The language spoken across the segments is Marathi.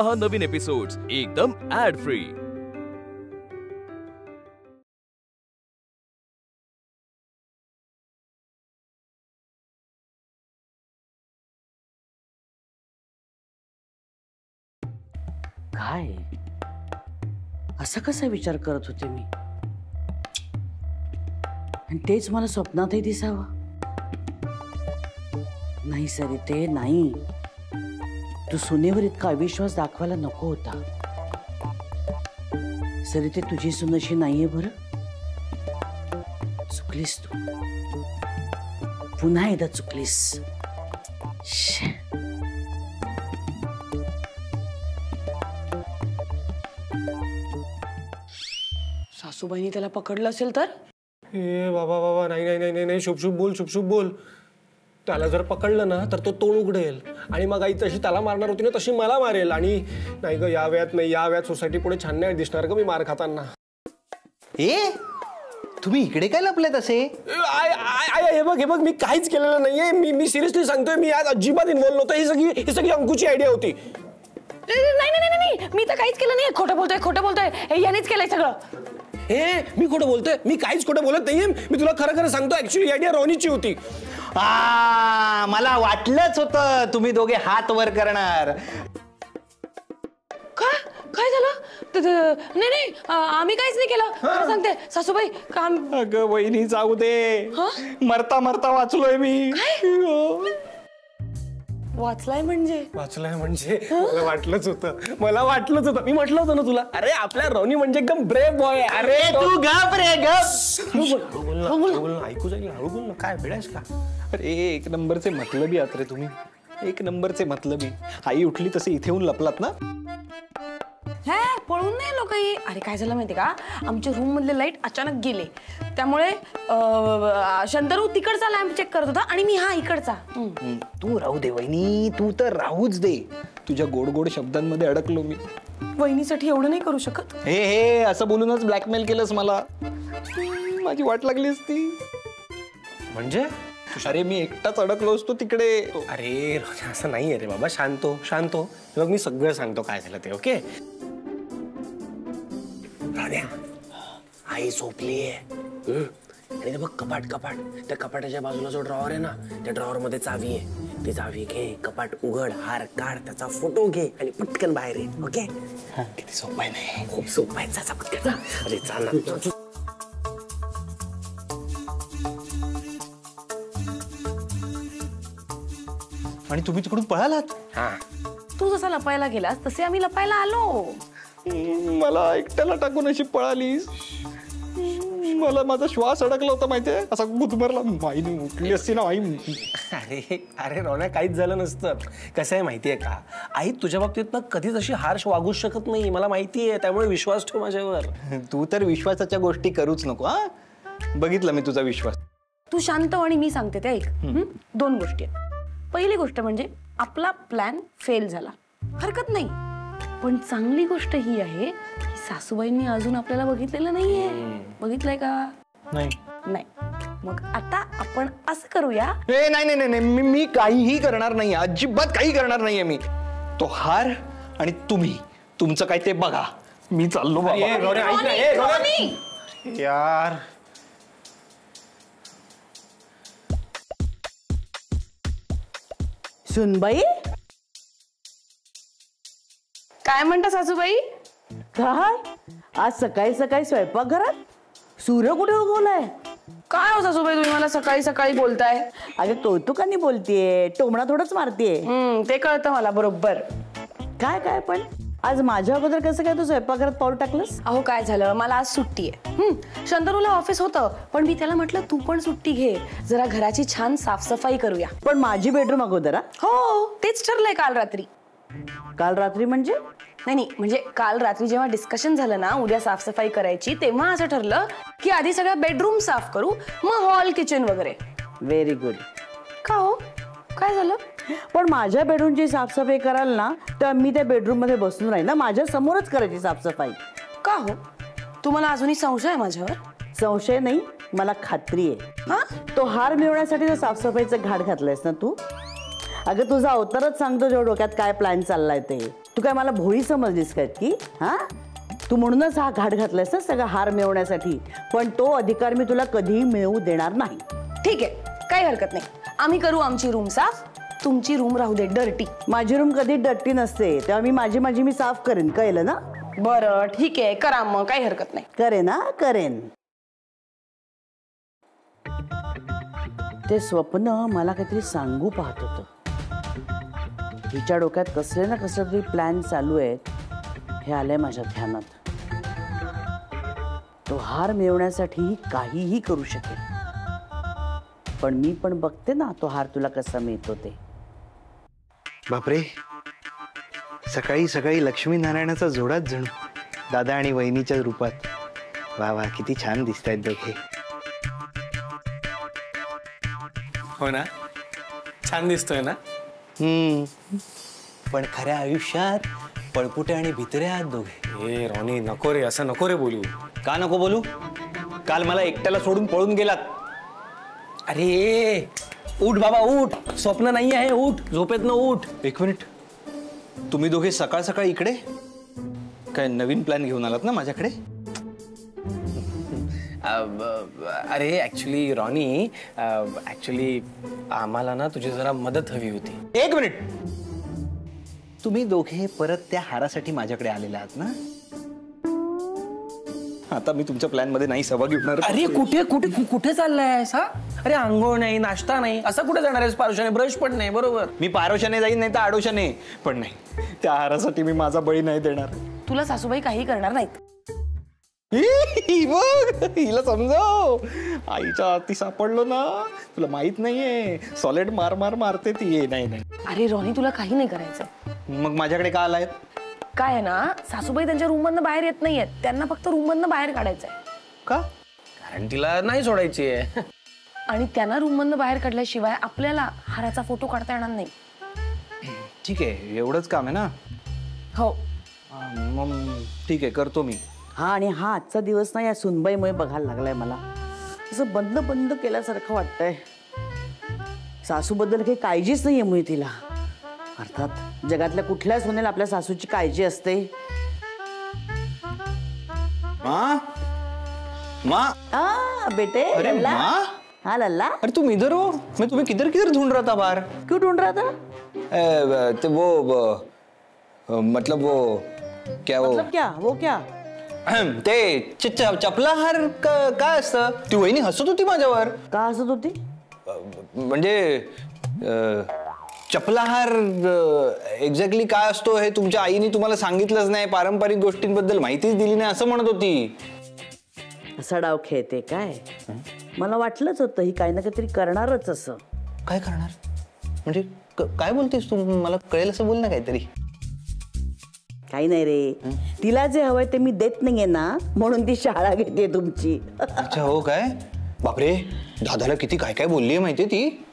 पहा नवीन एपिसोड्स एकदम ऍड फ्री। काय असा कसा विचार करत होते मी, आणि तेच मला स्वप्नातही दिसावं? नाही सरिते नाही, तू सुनेवर इतका अविश्वास दाखवायला नको होता। सरिते तुझी सून अशी नाहीये बरं, चुकलीस तू, पुन्हा एकदा चुकलीस। सासूबाईंनी त्याला पकडलं असेल तर? ए बाबा बाबा, नाही नाही नाही नाही, शुभ शुभ बोल, शुभ शुभ बोल। त्याला जर पकडलं ना तर तो तोंड उघडेल आणि मग आई तशी त्याला मारणार होती ना तशी मला मारेल। आणि नाही ग, या वयात नाही, या वयात सोसायटी पुढे छान नाही दिसणार ग मी मार खाताना। ए तुम्ही इकडे काय लपलेत असे? हे बघ मी काहीच केलेलं नाहीये, मी सिरियसली सांगतोय, मी आज अजिबात इन्व्हॉल्व नव्हतो। ही सगळी अंकुची आयडिया होती। नाही नाही नाही, मी तर काहीच केलं नाही। खोटं बोलतोय, यानेच केलंय सगळं। हे मी खोटं बोलतोय? मी काहीच खोटं बोलत नाहीये, मी तुला खरं खरं सांगतो, ऍक्च्युअली आयडिया रोनीची होती। मला वाटलंच होतं तुम्ही दोघे हात वर करणार। काय झालं? नाही आम्ही काहीच नाही केलं, सांगते सासूबाई काम। अगं वहिनी जाऊ दे, मरता मरता वाचलोय मी। वाचलाय म्हणजे मला वाटलंच होतं, मी म्हटलं होतं ना तुला, अरे आपल्या रोनी म्हणजे एकदम ब्रेव बॉय। अरे तू गप रे गप, बोल ना, ऐकू जाईल, हळू बोल ना, काय भेडायस का? अरे एक नंबरचे मतलबी आहात रे तुम्ही, एक नंबरचे मतलबी। आई उठली तसे इथे येऊन लपलात ना? पळून नाही लोक। अरे काय झालं माहिती का, आमच्या रूम मधले लाईट अचानक गेले, त्यामुळे शंतनू तिकडचा लॅम्प चेक करत होता आणि मी हा इकडचा। तू राहू दे वहिनी, तू तर राहूच दे, तुझ्या गोड गोड शब्दांमध्ये अडकलो मी। वहिनीसाठी एवढं नाही करू शकत? हे असं बोलूनच ब्लॅकमेल केलंस मला, माझी वाट लागली असती। म्हणजे अरे मी एकटाच अडकलो असतो तिकडे। अरे असं नाहीये रे बाबा, शांत हो। मग मी सगळं सांगतो काय झालं ते, ओके? राण्या, आई झोपलीये आणि बघ कपाट, त्या कपाटाच्या बाजूला जो ड्रॉवर आहे ना, त्या ड्रॉवर मध्ये चावी आहे, ती चावी घे, कपाट उघड, हार काढ, त्याचा फोटो घे आणि पटकन बाहेर ये, ओके? किती सोपं आहे नाही? खूप सोपं आहे, जा पटकन जा। अरे चाल। आणि तुम्ही तिकडून पळालात? तू जसा लपायला गेलास तसे आम्ही लपायला आलो। मला एकट्याला टाकून अशी पळालीस? मला माझा श्वास अडकला होता माहितीये, असा गुदमरला। माईने उठली असती ना आई। अरे रोना, काहीच झालं नसतं। कसं आहे माहितीये का, आई तुझ्या बाबतीत ना कधीच अशी हार्श वागूच शकत नाही, मला माहितीये, त्यामुळे विश्वास ठेव माझ्यावर। तू तर विश्वासाच्या गोष्टी करूच नको। बघितलं मी तुझा विश्वास। तू शांत आणि मी सांगते ते ऐक। दोन गोष्टी आहेत। पहिली गोष्ट म्हणजे आपला प्लॅन फेल झाला, हरकत नाही, पण चांगली गोष्ट ही आहे की सासूबाईंनी अजून आपल्याला बघितलेलं नाहीये। बघितलंय का? नाही। मग आता आपण असं करूया। नाही, मी काहीही करणार नाही, अजिबात काही करणार नाहीये मी। तो हार आणि तुम्ही तुमचं काय ते बघा, मी चाललो बाबा। यार सुनबाई, काय म्हणता सासूबाई? काय आज सकाळी सकाळी स्वयंपाकघरात? सूर्य कुठे उगवलाय? काय हो सासूबाई, तुम्ही मला सकाळी सकाळी बोलताय? अगं कौतुकाने बोलतेय, टोमणा थोडंच मारतेय। ते कळतं मला बरोबर। काय पण आज माझ्या अगोदर कसं काय तू स्वयंपाकघरात पाऊल टाकलंस? अहो काय झालं, मला आज सुट्टी आहे। शंतनूला ऑफिस होतं, पण मी त्याला म्हटलं तू पण सुट्टी घे, जरा घराची छान साफसफाई करूया। पण माझी बेडरूम अगोदर? हो, तेच ठरलंय काल रात्री। काल रात्री म्हणजे? नाही म्हणजे काल रात्री जेव्हा डिस्कशन झालं ना उद्या साफसफाई करायची, तेव्हा असं ठरलं की आधी सगळ्या बेडरूम साफ करू, मग हॉल किचन वगैरे। Very good. का हो, काय झालं? पण माझ्या बेडरूमची साफसफाई कराल ना तर मी त्या बेडरूम मध्ये बसून राहील ना, माझ्या समोरच करायची साफसफाई। का हो, तुम्हाला अजूनही संशय आहे माझ्यावर? संशय नाही, मला खात्री आहे। तो हार मिळवण्यासाठी तर साफसफाईचं घाट घातलंयस ना तू। अगं तुझा अवतारच सांगतो जेव्हा डोक्यात काय प्लॅन चाललाय ते। तू काय मला भोळी समजलीस काय की? हा, तू म्हणूनच हा घाट घातलायस ना सगळा हार मिळवण्यासाठी, पण तो अधिकार मी तुला कधीही मिळवू देणार नाही. ठीक आहे, काही हरकत नाही. आम्ही करू आमची रूम साफ, तुमची रूम राहू दे डर्टी. माझी रूम कधी डट्टी नसते, तेव्हा मी माझी मी साफ करेन, कळलं ना? बरं ठीक आहे, करा मग, काही हरकत नाही. करेन ना, करेन. ते स्वप्न मला काहीतरी सांगू पाहत होतं. हिच्या डोक्यात कसले ना कसले तरी प्लॅन चालू आहेत, हे आलंय माझ्या ध्यानात. तो हार मिळवण्यासाठी काहीही करू शकेल, पण मी पण बघते ना तो हार तुला कसा मिळतो ते. बापरे, सकाळी सकाळी लक्ष्मीनारायणाचा जोडाच जणू दादा आणि वहिनीच्या रूपात. वा वा, किती छान दिसतायत दोघे. हो ना, छान दिसतोय ना. पण खऱ्या आयुष्यात पळपुटे आणि भित्रे आहात दोघे. ए रॉनी, नको रे, असं नको रे बोलू. का नको बोलू? काल मला एकट्याला सोडून पळून गेलात. अरे उठ बाबा उठ, स्वप्न नाही आहे, उठ झोपेतनं उठ. एक मिनिट, तुम्ही दोघे सकाळ सकाळ इकडे काय नवीन प्लॅन घेऊन आलात ना माझ्याकडे? अरे ऍक्च्युली रॉनी, ऍक्च्युली आम्हाला ना तुझी जरा मदत हवी होती. एक मिनिट, तुम्ही दोघे परत त्या हारासाठी माझ्याकडे आलेले आहात ना? आता मी तुमच्या प्लॅन मध्ये नाही सहभागी होणार. अरे कुठे कुठे कुठे चाललायस हा? अरे आंघोळ नाही, नाश्ता नाही, असं कुठे जाणार आहेस? पारुशाने ब्रश पण नाही. बरोबर, मी पारोशाने जाईन, नाही तर आडोशाने, पण नाही, त्या हारासाठी मी माझा बळी नाही देणार. तुला सासूबाई काही करणार नाहीत. बघ, हिला समजाव. आईच्या हाती सापडलो ना, तुला माहित नाहीये, सॉलिड मार मार मारते ती. नाही नाही. अरे रॉनी, तुला काही नाही करायचं. मग माझ्याकडे का आलाय? काय आहे ना, सासूबाई त्यांच्या रूम मधनं बाहेर येत नाहीयेत, त्यांना फक्त रूम मधनं बाहेर काढायचंय. का? कारण तिला नाही सोडायची आहे. आणि त्यांना रूम मधनं बाहेर काढल्याशिवाय आपल्याला हाराचा फोटो काढता येणार नाही. ठीक आहे, एवढंच काम आहे ना? हो. मग ठीक आहे, करतो मी. हा, आणि हा आजचा दिवस ना या सुनबाईमुळे बघायला लागलाय मला. असं बंद बंद केल्यासारखं वाटतंय. सासूबद्दल काही काळजीच नाहीये मुळे तिला. अर्थात जगातल्या कुठल्या सुनेला आपल्या सासूची काळजी असते. माँ, माँ, बेटे. अरे लल्ला? माँ, हाँ लल्ला, अरे तुम इधर हो? मैं तुम्हें किधर किधर ढूंढ रहा था बाहर. क्यों ढूंढ रहा था? तो वो मतलब वो क्या, वो मतलब क्या, वो क्या? ते चपला हार काय असतं? ती वहिनी हसत होती माझ्यावर. का हसत होती? म्हणजे चपला हार एक्झॅक्टली काय असतो हे तुमच्या आईने तुम्हाला सांगितलंच नाही, पारंपरिक गोष्टींबद्दल माहितीच दिली नाही असं म्हणत होती. असा डाव खेळते काय? मला वाटलंच होतं ही काही ना काहीतरी करणारच. असं काय करणार म्हणजे? काय बोलतेस तू? मला कळेल असं बोल ना काहीतरी. काही नाही रे, तिला जे हवंय ते मी देत नाहीये ना, म्हणून ती शाळा घेते तुमची. अच्छा, हो काय? बापरे, दादाला किती काय काय बोलली माहितीये ती.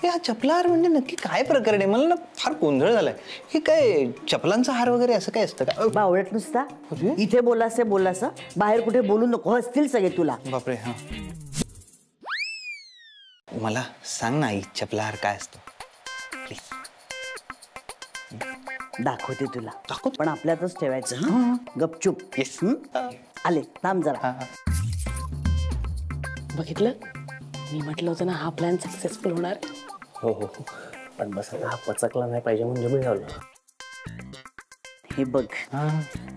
हा चपला हार म्हणजे नक्की काय प्रकरण आहे? मला ना फार गोंधळ झालाय. हे काय चपलांचा हार वगैरे असं काय असतं का? बावळट नुसता इथे बोलास, बाहेर कुठे बोलू नको, हसतील सगळे तुला. बापरे. हा, मला सांग ना आई, चपला हार काय असतो प्लीज. दाखवते तुला. दाखव. पण आपल्यातच ठेवायचं. हं? गपचूप. येस. आले, थांब जरा. बघितलं, मी म्हटलं होतं ना हा प्लॅन सक्सेसफुल होणार. हो हो, पण बस आता हा पचकला नाही पाहिजे म्हणजे मिळालं. हे बघ,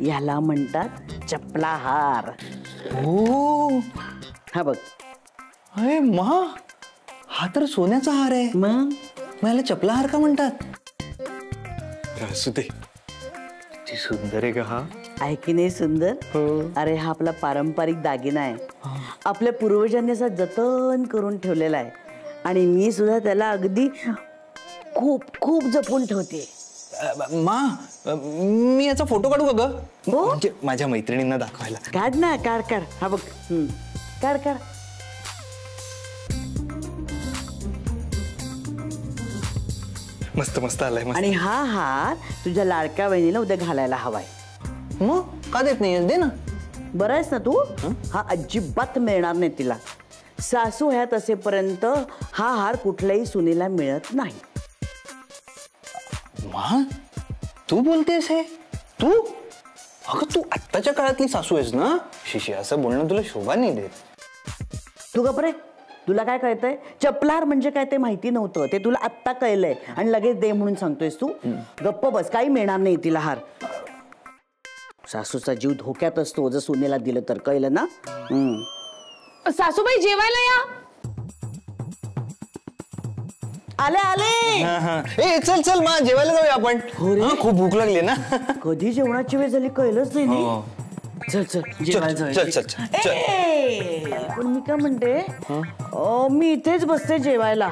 याला म्हणतात चपला हार. हो, हा बघ. अरे मा, हा तर सोन्याचा हार आहे. मग मला चपला हार का म्हणतात? असू दे, किती सुंदर आहे का हा. आहे की नाही सुंदर? अरे हा आपला पारंपरिक दागिना आहे. आपल्या पूर्वजांनी असं जतन करून ठेवलेला आहे, आणि मी सुद्धा त्याला अगदी खूप खूप जपून ठेवते. मा, मी याचा फोटो काढू का ग? हो? म्हणजे माझ्या मैत्रिणींना दाखवायला. काढ ना, काढ. हा बघ, काढ. मस्त मस्त आलाय. मस्त. आणि हा हार तुझ्या लाडक्या बहिणीला उद्या घालायला हवाय. मग का देत नाही? दे ना. बरं आहेस ना तू? हा अजिबात मिळणार नाही तिला. सासू ह्यात असेपर्यंत हा हार कुठल्याही सुनेला मिळत नाही. मा, तू बोलतेस हे? तू अगं तू आत्ताच्या काळातली सासू आहेस ना शिशी, असं बोलणं तुला शोभा नाही देत. तू गप रे. तुला काय कळतंय? चपलाहार म्हणजे काय ते माहिती नव्हतं, ते तुला आत्ता कळलंय आणि लगेच दे म्हणून सांगतोयस तू. गप्प बस, काही मिळणार नाही तिला हार. सासूचा जीव धोक्यात असतो जर सुनेला दिलं तर, कळलं ना? सासूबाई जेवायला या. आले आले. ए चल चल मा जेवायला जाऊया आपण. खूप भूक लागली ना. कधी जेवणाची वेळ झाली कळलंच नाही नी. चल चल जेवायला चल जाऊया. चल चल चल. ए, पण मी काय म्हणते, मी इथेच बसते जेवायला.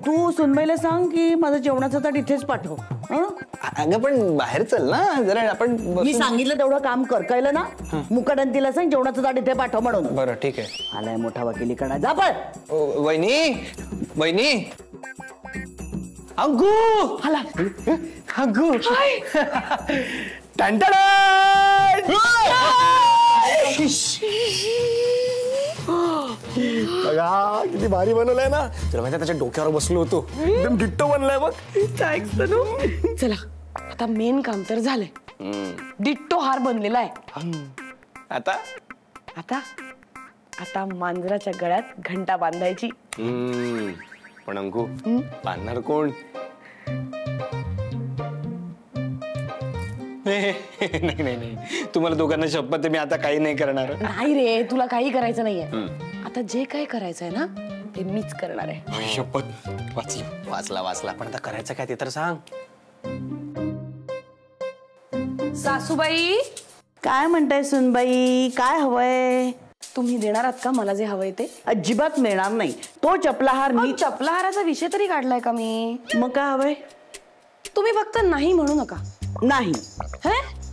तू सुनबाईला सांग की माझं जेवणाचं ताट इथेच पाठव. अगं पण बाहेर चल ना जरा, आपण मी सांगितलं तेवढं काम कर, कळलं ना? मुकादंतीला सांग जेवणाचं ताट इथे पाठव म्हणून. बरं ठीक आहे. आलाय मोठा वकिली करणार. जा पण. वहिनी वहिनी. अगो आला. अगो बघा किती भारी बनवलंय ना. तुला माहिती त्याच्या डोक्यावर बसलो होतो, एकदम डिट्टो बनलाय बघ. थँक्स तनू. चला आता मेन काम तर झालंय. डिट्टो हार बनलेला आहे. आता आता आता मांजराच्या गळ्यात घंटा बांधायची. पण अंकू बांधणार कोण? नाही नाही नाही, तुम्हाला दोघांना शपथ आहे, मी आता काही नाही करणार. नाही रे, तुला काही करायचं नाहीये. आता जे काही करायचंय ना ते मीच करणार आहे. शपथ. वाचला वाचला, पण आता करायचं काय ते तर सांग. सासूबाई काय म्हणताय सुनबाई? काय हवंय? तुम्ही देणार आहात का मला जे हवंय ते? अजिबात मिळणार नाही. तो चपलाहार मी. चपलाहाराचा विषय तरी काढलाय का मी? मग काय हवंय? तुम्ही फक्त नाही म्हणू नका. नाही. हे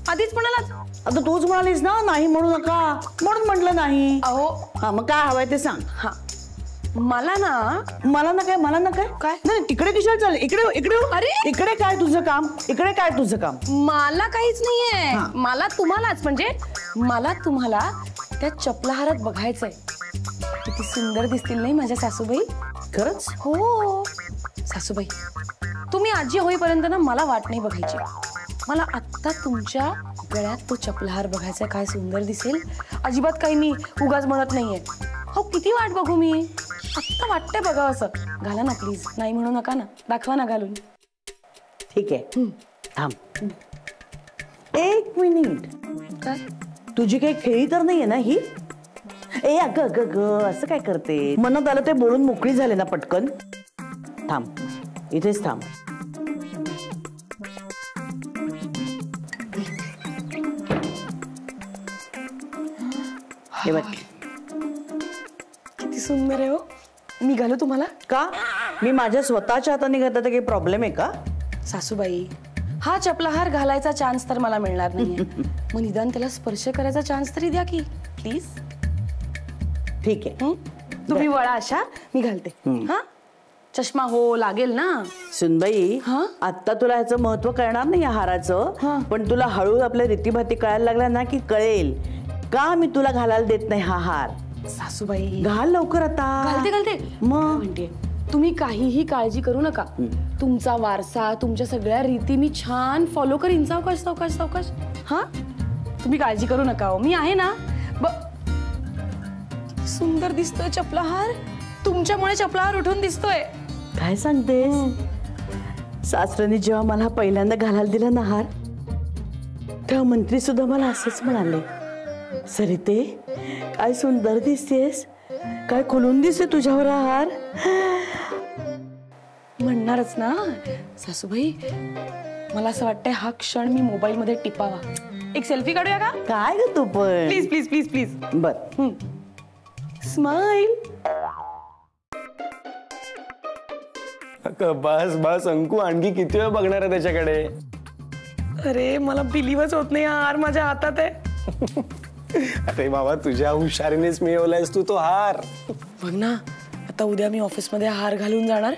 आधीच म्हणालात. आता तूच म्हणालीस ना नाही म्हणू नका, म्हणून म्हटलं नाही. अहो हा मग काय हवंय ते सांग. हा, मला ना मला ना काय, मला ना काय काय? नाही, तिकडे कशाला चालले? इकडे इकडे. अरे! इकडे काय तुझं काम? इकडे काय तुझं काम? मला काहीच नाहीये. हा. मला तुम्हालाच, म्हणजे मला तुम्हाला त्या चपलाहारात बघायचंय. किती सुंदर दिसतील नाही माझ्या सासूबाई? खरंच? हो सासूबाई, तुम्ही आजी होईपर्यंत ना मला वाट नाही बघायची. मला आत्ता तुमच्या गळ्यात तो चपलाहार बघायचा. काय सुंदर दिसेल. अजिबात काही मी उगाच म्हणत नाहीये. हो किती वाट बघू मी? आत्ता वाटतंय बघा असं. घाला ना प्लीज. नाही म्हणू नका ना. दाखवा ना घालून. ठीक आहे, थांब 1 मिनिट. काय? तुझी काही खेळी तर नाहीये ना ही? ए अगं अगं ग, असं काय करते? मनात आलं ते बोलून मोकळी झाले ना पटकन. थांब इथेच थांब. हे बघ. किती सुंदर आहे हो. मी घालू तुम्हाला? का? मी माझ्या स्वतःच्या हाताने घातलं तर काही प्रॉब्लेम आहे का? सासूबाई, हा चपलाहार घालायचा चान्स तर मला मिळणार नाहीये. मग निदान त्याला स्पर्श करायचा चान्स तरी द्या की प्लीज. ठीक आहे. तुम्ही वळा अशा, मी घालते. हा, चष्मा हो लागेल ना. सुनबाई, हा? आता तुला ह्याचं महत्व कळणार नाही या हाराचं, पण तुला हळू आपल्या रीतीभाती कळायला लागल्या ना की कळेल का मी तुला घालायला देत नाही हा हार. सासूबाई घाल लवकर आता. घालते घालते. मग म्हणते तुम्ही काहीही काळजी करू नका. तुमचा वारसा, तुमच्या सगळ्या रीती मी छान फॉलो करीन. सावकाश सावकाश सावकाश. हा, तुम्ही काळजी करू नका हो, मी आहे ना. सुंदर दिसतोय चपलाहार. तुमच्यामुळे चपलाहार उठून दिसतोय. काय सांगतेस? सासऱ्याने जेव्हा मला पहिल्यांदा घालायला दिला ना हार, तेव्हा मंत्री सुद्धा मला असंच म्हणाले, सरिते काय सुंदर दिसतेस, काय खुलून दिसते तुझ्यावर हा हार. म्हणणारच ना सासूबाई. मला असं वाटतंय हा क्षण मी मोबाईल मध्ये टिपावा. एक सेल्फी काढूया का? काय ग तू पण. Please please please please. बर. स्माइल. बस बस अंकू, आणखी किती वेळ बघणार आहे त्याच्याकडे? अरे मला बिलीवच होत नाही, हार माझ्या हातात आहे. अरे बाबा, तुझ्या हुशारीनेच मिळवलायस तू तो हार. बघ ना, आता उद्या मी ऑफिसमध्ये हार घालून जाणार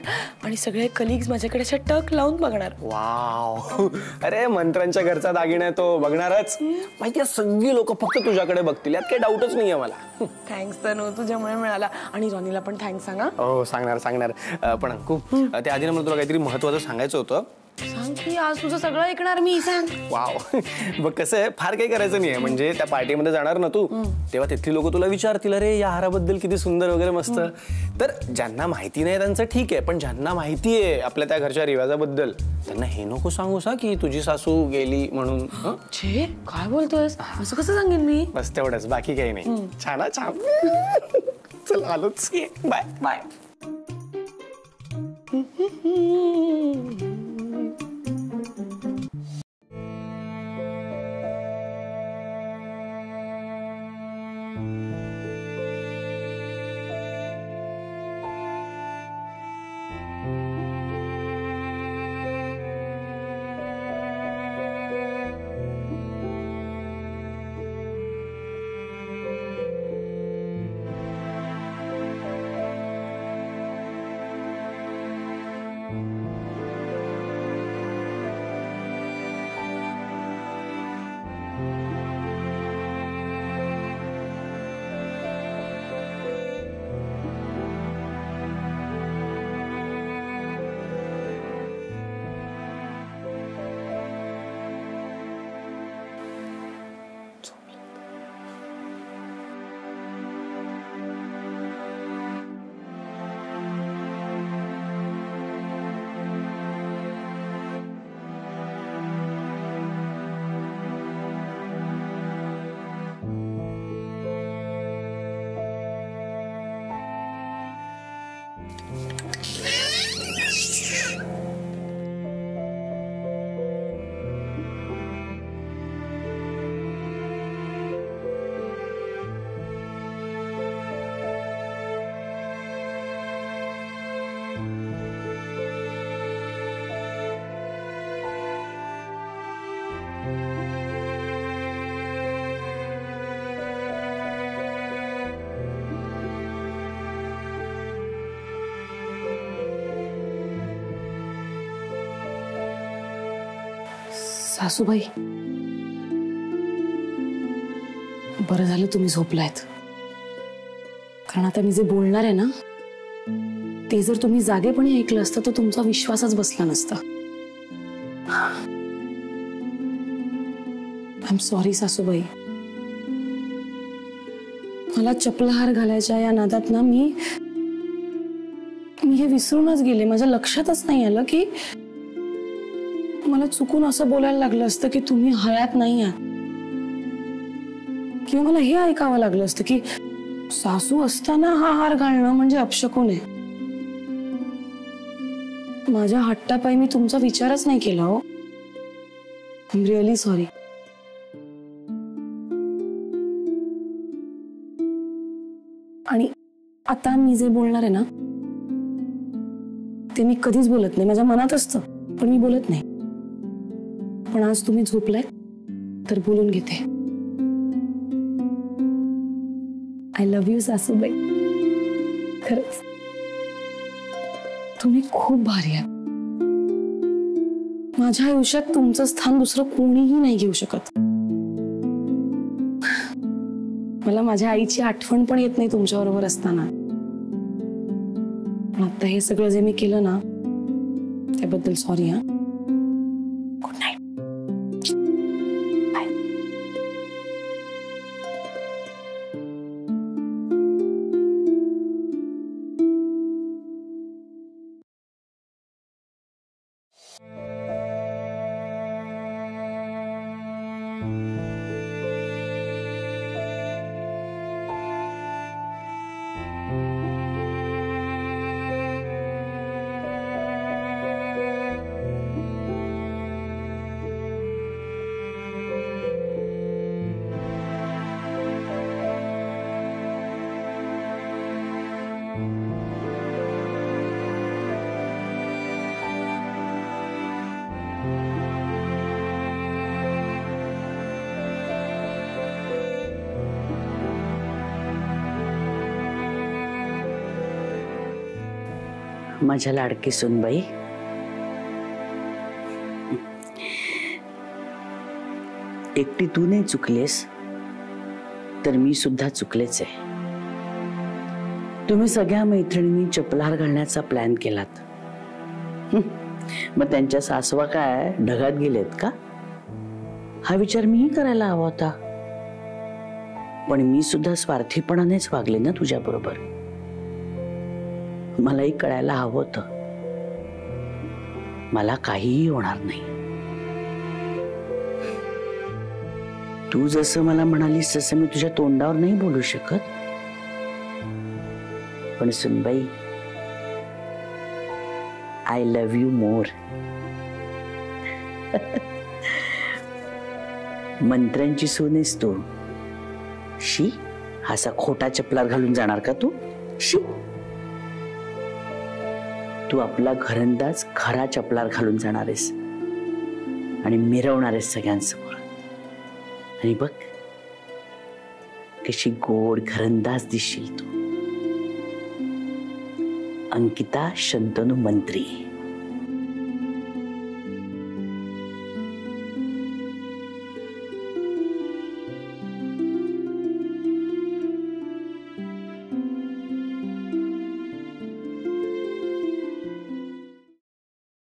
आणि सगळे कलिग्स माझ्याकडे अशा टक लावून बघणार. वाव, अरे मंत्र्यांच्या घरचा दागिना आहे तो, बघणारच. माहितीये, सगळी लोक फक्त तुझ्याकडे बघतील, यात काही डाऊटच नाहीये मला. थँक्स तनू, तुझ्यामुळे मिळाला. आणि रॉनीला पण थँक्स सांगा. हो सांगणार सांगणार. पण अंकू, त्या आधी मला तुला काहीतरी महत्वाचं सांगायचं होतं. सांग की आज तुझं सगळं ऐकणार मी. सांग. वाव. बघ कसं आहे, फार काही करायचं नाही आहे. म्हणजे त्या पार्टीमध्ये जाणार ना तू, तेव्हा तिथली लोक तुला विचारतील अरे या हाराबद्दल किती सुंदर वगैरे मस्त. तर ज्यांना माहिती नाही त्यांचं ठीक आहे, पण ज्यांना माहिती आहे आपल्या त्या घरच्या रिवाजाबद्दल त्यांना हे नको सांगूस की तुझी सासू गेली म्हणून. छे काय बोलतोयस, असं कसं सांगेन मी. बस तेवढंच, बाकी काही नाही. छान हा, छान. चल आलोच. Bye bye. सासूबाई, बरं झालं तुम्ही झोपलायत. कारण आता मी जे बोलणार आहे ना ते जर तुम्ही जागेपणी ऐकलं असतं तर तुमचा विश्वासच बसला नसता. आय एम सॉरी सासूबाई. मला चपलाहार घालायच्या या नादात ना मी हे विसरूनच गेले. माझ्या लक्षातच नाही आलं की मला चुकून असं बोलायला लागलं असतं की तुम्ही हयात नाही आहात, किंवा मला हे ऐकावं लागलं असतं की सासू असताना हा हार घालणं म्हणजे अपशकुन आहे. माझ्या हट्टापायी मी तुमचा विचारच नाही केला. हो, आय एम रिअली सॉरी. आणि आता मी जे बोलणार आहे ना ते मी कधीच बोलत नाही. माझ्या मनात असतं पण मी बोलत नाही. पण आज तुम्ही झोपलाय तर बोलून घेते. आय लव्ह यू सासूबाई. खरंच तुम्ही खूप भारी आहात. माझ्या आयुष्यात तुमचं स्थान दुसरं कोणीही नाही घेऊ शकत. मला माझ्या आईची आठवण पण येत नाही तुमच्याबरोबर असताना. पण आता हे सगळं जे मी केलं ना त्याबद्दल सॉरी. हा, गुड नाईट. बाय. माझ्या लाडकी सुनबाई, एकटी तू नाही चुकलेस तर मी सुद्धा चुकलेच आहे. तुम्ही सगळ्या मैत्रिणींनी चपलाहार घालण्याचा प्लॅन केलात. मग त्यांच्या सासवा काय ढगात गेलेत का? हा विचार मीही करायला हवा होता, पण मी सुद्धा स्वार्थीपणानेच वागले ना तुझ्या बरोबर. मलाही कळायला हवं होतं मला काहीही होणार नाही. तू जसं मला म्हणालीस तसं मी तुझ्या तोंडावर नाही बोलू शकत, पण सुनबाई, आय लव्ह यू मोर. मंत्र्यांची सून आहेस तू. शी, असा खोटा चपलार घालून जाणार का तू? शी, तू आपला घरंदाज खरा चपलार घालून जाणार आहेस आणि मिरवणार आहेस सगळ्यांसमोर. आणि बघ कशी गोड घरंदाज दिसशील तू. अंकिता शंतनू मंत्री.